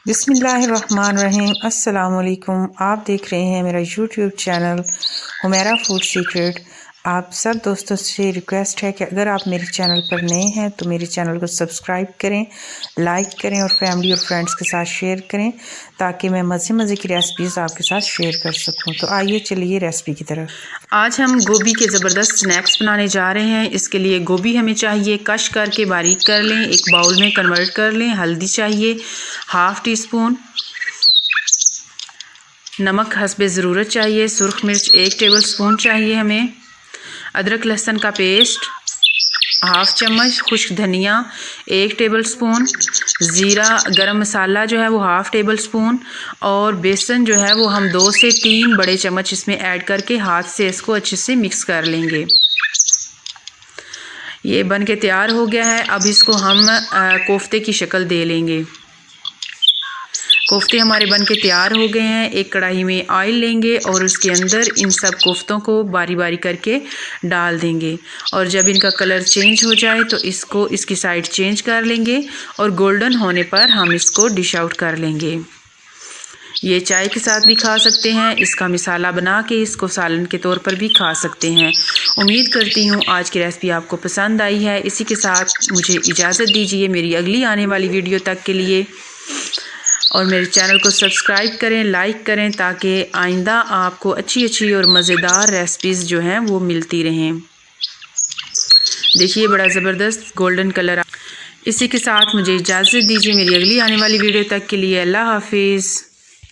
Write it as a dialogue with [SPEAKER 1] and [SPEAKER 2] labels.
[SPEAKER 1] बिस्मिल्लाहिर्रहमानिर्रहीम। अस्सलामुअलैकुम। आप देख रहे हैं मेरा YouTube channel Humaira food secret. आप सब दोस्तों से रिक्वेस्ट है कि अगर आप मेरे चैनल पर नए हैं तो मेरे चैनल को सब्सक्राइब करें, लाइक करें और फैमिली और फ्रेंड्स के साथ शेयर करें ताकि मैं मज़े मज़े की रेसिपीज़ आपके साथ शेयर कर सकूं। तो आइए चलिए रेसिपी की तरफ।
[SPEAKER 2] आज हम गोभी के ज़बरदस्त स्नैक्स बनाने जा रहे हैं। इसके लिए गोभी हमें चाहिए, कश करके बारीक कर लें, एक बाउल में कन्वर्ट कर लें। हल्दी चाहिए हाफ़ टी स्पून, नमक हस्बे ज़रूरत चाहिए, सुरख मिर्च 1 टेबल स्पून चाहिए हमें, अदरक लहसुन का पेस्ट हाफ़ चम्मच, खुश्क धनिया 1 टेबल स्पून, ज़ीरा गरम मसाला जो है वो हाफ़ टेबल स्पून, और बेसन जो है वो हम 2 से 3 बड़े चम्मच इसमें ऐड करके हाथ से इसको अच्छे से मिक्स कर लेंगे। ये बन के तैयार हो गया है। अब इसको हम कोफ्ते की शक्ल दे लेंगे। कोफ्ते हमारे बन के तैयार हो गए हैं। एक कढ़ाई में ऑयल लेंगे और उसके अंदर इन सब कोफ्तों को बारी बारी करके डाल देंगे, और जब इनका कलर चेंज हो जाए तो इसकी साइड चेंज कर लेंगे, और गोल्डन होने पर हम इसको डिश आउट कर लेंगे। ये चाय के साथ भी खा सकते हैं, इसका मिसाला बना के इसको सालन के तौर पर भी खा सकते हैं। उम्मीद करती हूँ आज की रेसिपी आपको पसंद आई है। इसी के साथ मुझे इजाज़त दीजिए मेरी अगली आने वाली वीडियो तक के लिए, और मेरे चैनल को सब्सक्राइब करें, लाइक करें ताकि आइंदा आपको अच्छी अच्छी और मज़ेदार रेसिपीज़ जो हैं वो मिलती रहें। देखिए बड़ा ज़बरदस्त गोल्डन कलर। इसी के साथ मुझे इजाज़त दीजिए मेरी अगली आने वाली वीडियो तक के लिए। अल्लाह हाफिज़।